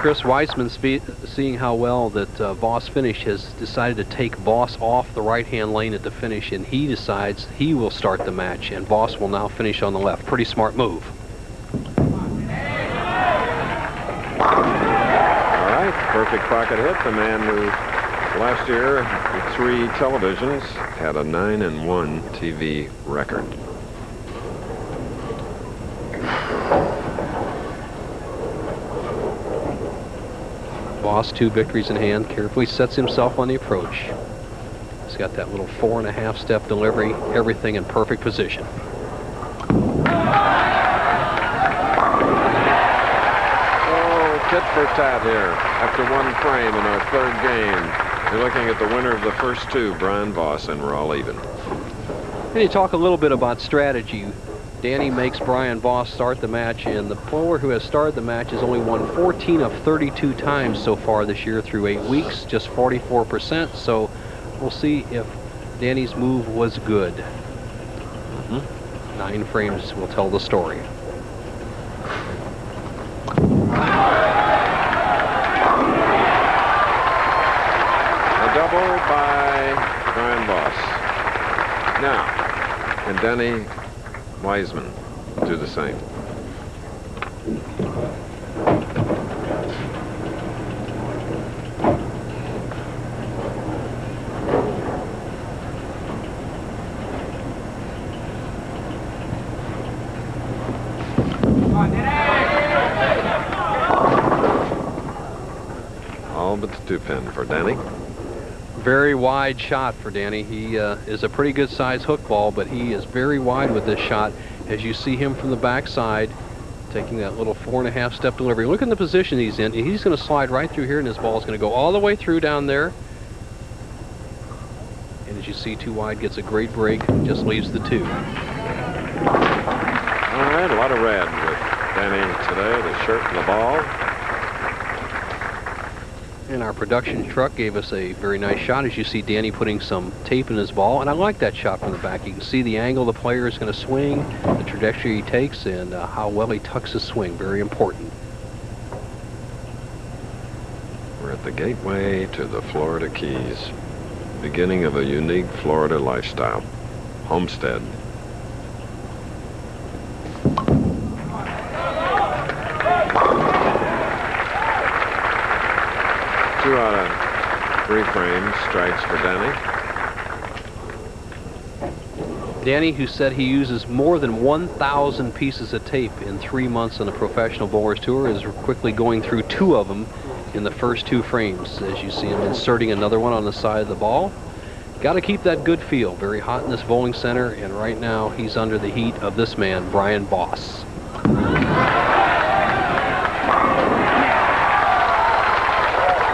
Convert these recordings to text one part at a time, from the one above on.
Chris Wiseman, seeing how well that Voss finished, has decided to take Voss off the right-hand lane at the finish, and he decides he will start the match, and Voss will now finish on the left. Pretty smart move. All right, perfect pocket hit. The man who last year with 3 televisions had a 9-1 TV record. Voss, 2 victories in hand, carefully sets himself on the approach. He's got that little 4.5 step delivery, everything in perfect position. Oh, tit for tat here after 1 frame in our 3rd game. You're looking at the winner of the first 2, Brian-Voss, and we're all even. And you talk a little bit about strategy. Danny makes Brian-Voss start the match, and the player who has started the match has only won 14 of 32 times so far this year through 8 weeks, just 44%. So we'll see if Danny's move was good. 9 frames will tell the story. A double by Brian-Voss. Now, and Danny Wiseman do the same. All but the 2-pin for Danny. Very wide shot for Danny. He is a pretty good size hook ball, but he is very wide with this shot. As you see him from the backside, taking that little 4.5 step delivery. Look at the position he's in. He's going to slide right through here, and his ball is going to go all the way through down there. And as you see, too wide, gets a great break, just leaves the 2. All right, a lot of red with Danny today, the shirt and the ball. And our production truck gave us a very nice shot. As you see Danny putting some tape in his ball, and I like that shot from the back. You can see the angle the player is going to swing, the trajectory he takes, and how well he tucks his swing. Very important. We're at the gateway to the Florida Keys, beginning of a unique Florida lifestyle. Homestead. 2 out of 3 frames, strikes for Danny. Danny, who said he uses more than 1,000 pieces of tape in 3 months on the Professional Bowlers Tour, is quickly going through 2 of them in the first 2 frames. As you see him inserting another one on the side of the ball. Got to keep that good feel. Very hot in this bowling center, and right now he's under the heat of this man, Brian-Voss.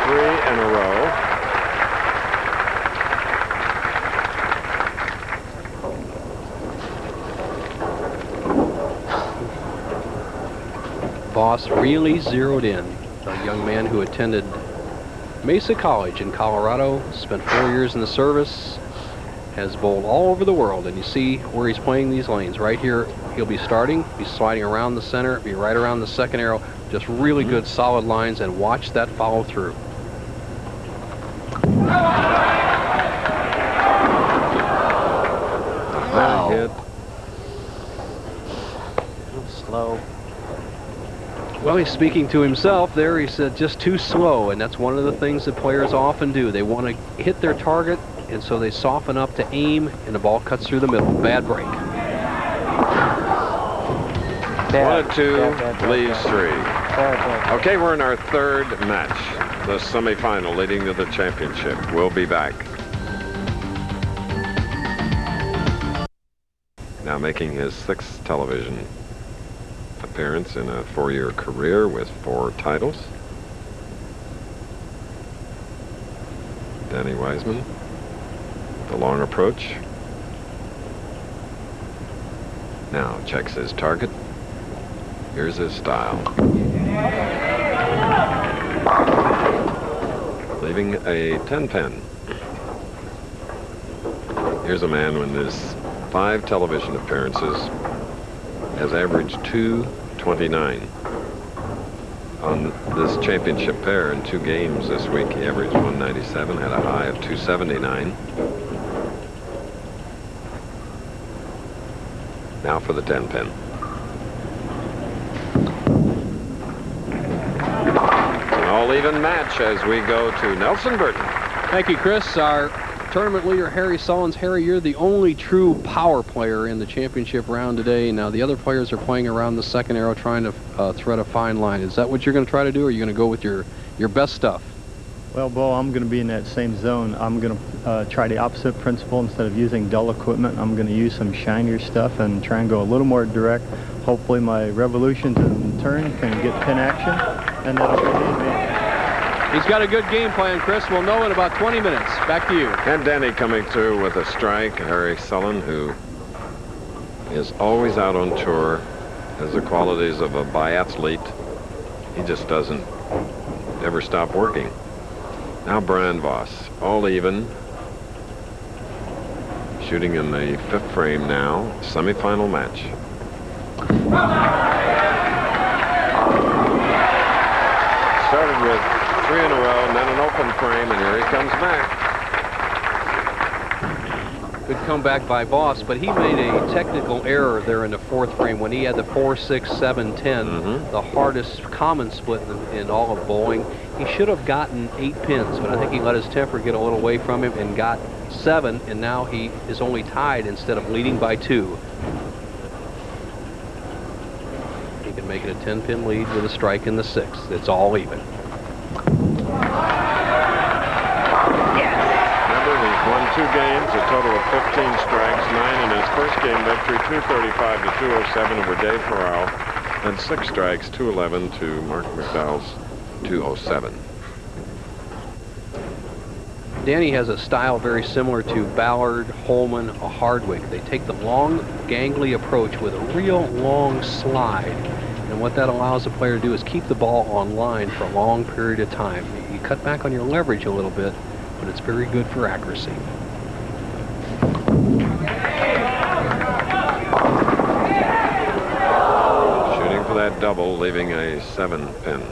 3 in a row. Voss really zeroed in. A young man who attended Mesa College in Colorado, spent 4 years in the service, has bowled all over the world, and you see where he's playing these lanes. Right here, he'll be starting, be sliding around the center, be right around the second arrow. Just really good, solid lines, and watch that follow through. Wow. Hit. Slow. Well, he's speaking to himself there. He said just too slow, and that's one of the things that players often do. They want to hit their target, and so they soften up to aim, and the ball cuts through the middle. Bad break. 1 of 2, leaves 3. Okay, we're in our 3rd match, the semifinal leading to the championship. We'll be back. Now making his 6th television appearance in a 4-year career with 4 titles. Danny Wiseman, the long approach. Now checks his target. Here's his style. Leaving a 10-pin. Here's a man with his 5 television appearances has averaged 229. on this championship pair in 2 games this week. He averaged 197, had a high of 279. Now for the 10-pin. An all-even match as we go to Nelson Burton. Thank you, Chris. Our tournament leader, Harry Sullins. Harry, you're the only true power player in the championship round today. Now, the other players are playing around the second arrow, trying to thread a fine line. Is that what you're going to try to do, or are you going to go with your best stuff? Well, Bo, I'm going to be in that same zone. I'm going to try the opposite principle. Instead of using dull equipment, I'm going to use some shinier stuff and try and go a little more direct. Hopefully my revolutions in turn can get pin action, and that'll be the advantage. He's got a good game plan, Chris. We'll know in about 20 minutes. Back to you. And Danny coming through with a strike. Harry Sullen, who is always out on tour, has the qualities of a biathlete. He just doesn't ever stop working. Now Brian-Voss, all even. Shooting in the 5th frame now. Semifinal match. Started with 3 in a row, and then an open frame, and here he comes back. Good comeback by Voss, but he made a technical error there in the 4th frame when he had the 4, 6, 7, 10, the hardest common split in all of bowling. He should have gotten 8 pins, but I think he let his temper get a little away from him and got 7, and now he is only tied instead of leading by 2. He can make it a 10-pin lead with a strike in the 6th. It's all even. Won 2 games, a total of 15 strikes, 9 in his first game victory, 235 to 207 over Dave Farrell, and 6 strikes, 211 to Mark McDowell's 207. Danny has a style very similar to Ballard, Holman, or Hardwick. They take the long, gangly approach with a real long slide. And what that allows the player to do is keep the ball on line for a long period of time. You cut back on your leverage a little bit, but it's very good for accuracy. Shooting for that double, leaving a 7-pin.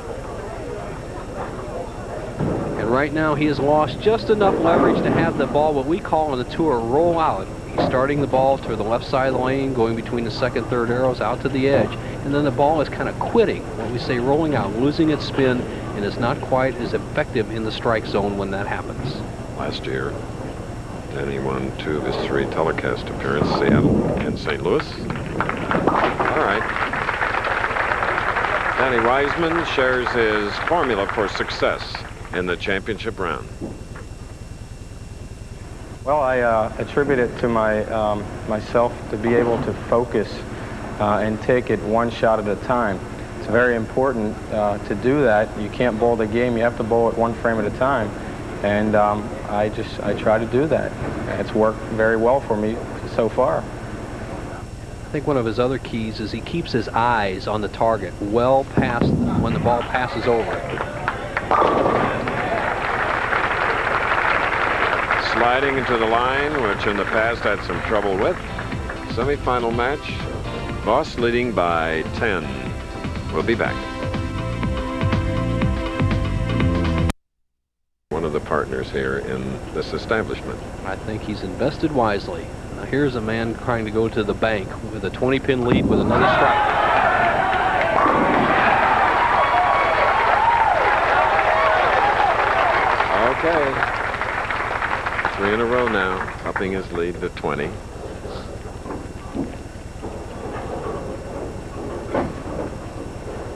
And right now he has lost just enough leverage to have the ball, what we call on the tour, roll out. He's starting the ball to the left side of the lane, going between the 2nd, 3rd arrows out to the edge. And then the ball is kind of quitting, what we say rolling out, losing its spin, and is not quite as effective in the strike zone when that happens. Last year, Danny won 2 of his 3 telecast appearances, Seattle and St. Louis. All right. Danny Wiseman shares his formula for success in the championship round. Well, I attribute it to myself to be able to focus and take it one shot at a time. It's very important to do that. You can't bowl the game. You have to bowl it 1 frame at a time. And I try to do that. It's worked very well for me so far. I think one of his other keys is he keeps his eyes on the target well past when the ball passes over it. Sliding into the line, which in the past had some trouble with. Semi-final match. Voss leading by 10. We'll be back. One of the partners here in this establishment. I think he's invested wisely. Now here's a man trying to go to the bank with a 20-pin lead with another strike. Okay. 3 in a row now, upping his lead to 20.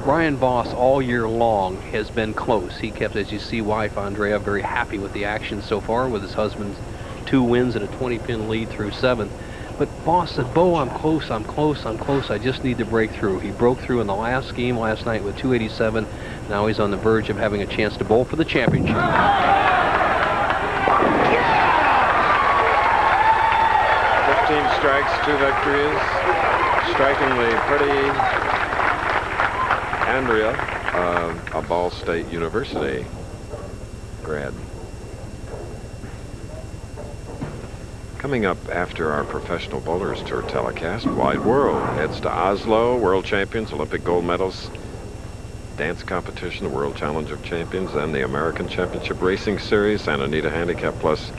Brian-Voss all year long has been close. He kept, as you see, wife Andrea very happy with the action so far with his husband's 2 wins and a 20-pin lead through 7th. But Voss said, Bo, I'm close, I'm close, I'm close. I just need to break through. He broke through in the last game last night with 287. Now he's on the verge of having a chance to bowl for the championship. 15 strikes, 2 victories. Strikingly pretty. Andrea, a Ball State University grad. Coming up after our Professional Bowlers Tour telecast, Wide World heads to Oslo. World champions, Olympic gold medals dance competition, the World Challenge of Champions, and the American Championship Racing Series, Santa Anita Handicap Plus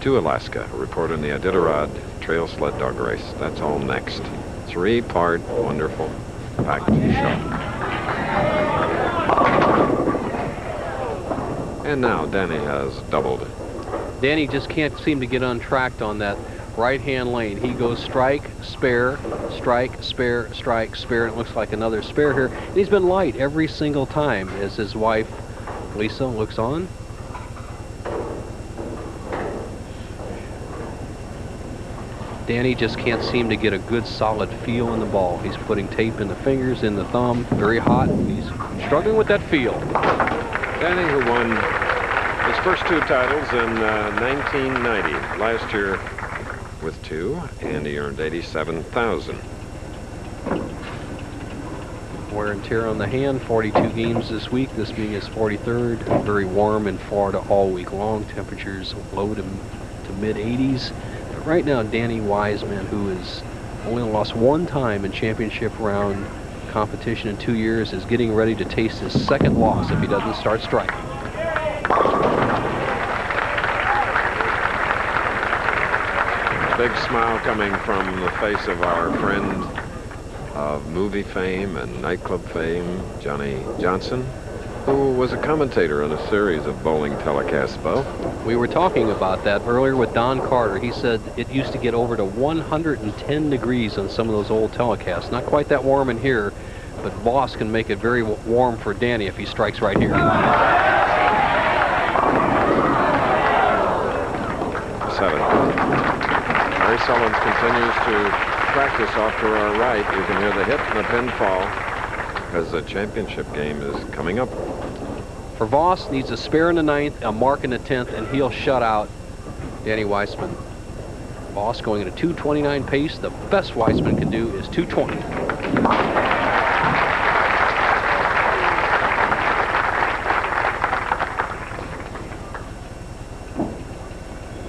to Alaska. A report on the Iditarod Trail Sled Dog Race. That's all next. 3-part wonderful packed show. And now Danny has doubled. Danny just can't seem to get untracked on that right-hand lane. He goes strike, spare, strike, spare, strike, spare, and it looks like another spare here. And he's been light every single time as his wife, Lisa, looks on. Danny just can't seem to get a good solid feel in the ball. He's putting tape in the fingers, in the thumb, very hot. He's struggling with that feel. Danny, who won his first 2 titles in 1990, last year with 2, and he earned $87,000. Wear and tear on the hand, 42 games this week, this being his 43rd. Very warm in Florida all week long. Temperatures low to mid-80s. But right now, Danny Wiseman, who has only lost 1 time in championship round competition in 2 years, is getting ready to taste his 2nd loss if he doesn't start striking. Big smile coming from the face of our friend of movie fame and nightclub fame, Johnny Johnson, who was a commentator on a series of bowling telecasts, Bo. We were talking about that earlier with Don Carter. He said it used to get over to 110 degrees on some of those old telecasts. Not quite that warm in here, but Voss can make it very warm for Danny if he strikes right here. 7. Harry Sullins continues to practice off to our right. You can hear the hit and the pinfall as the championship game is coming up. For Voss, needs a spare in the 9th, a mark in the 10th, and he'll shut out Danny Wiseman. Voss going at a 2:29 pace. The best Wiseman can do is 2:20.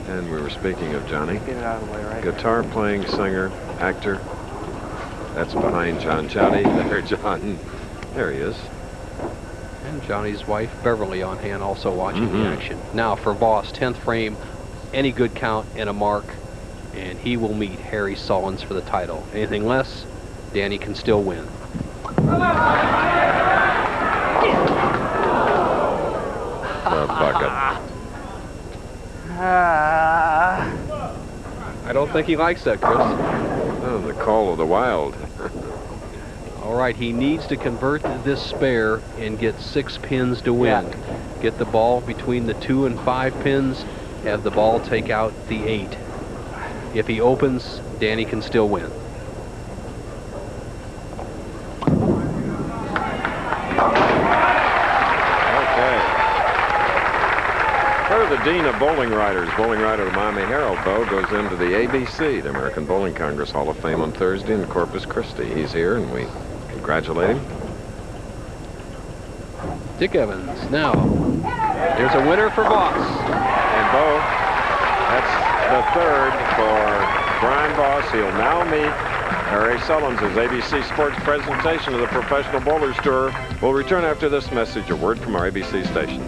And we were speaking of Johnny. Get it out of the way, right? Guitar playing singer, actor. That's behind John Chowdy. There, John. There he is. And Johnny's wife, Beverly, on hand, also watching the action. Now for Voss, 10th frame, any good count and a mark, and he will meet Harry Sullins for the title. Anything less, Danny can still win. The bucket. I don't think he likes that, Chris. Oh, the call of the wild. All right, he needs to convert this spare and get 6 pins to win. Yeah. Get the ball between the 2 and 5 pins, have the ball take out the 8. If he opens, Danny can still win. Okay. Part of the Dean of Bowling Writers, bowling writer of the Miami Herald, Bo, goes into the ABC, the American Bowling Congress Hall of Fame, on Thursday in Corpus Christi. He's here, and we congratulate him. Dick Evans. Now, there's a winner for Voss. And Bo, that's the 3rd for Brian-Voss. He'll now meet Harry Sullins' ABC Sports presentation of the Professional Bowlers Tour. We'll return after this message, a word from our ABC station.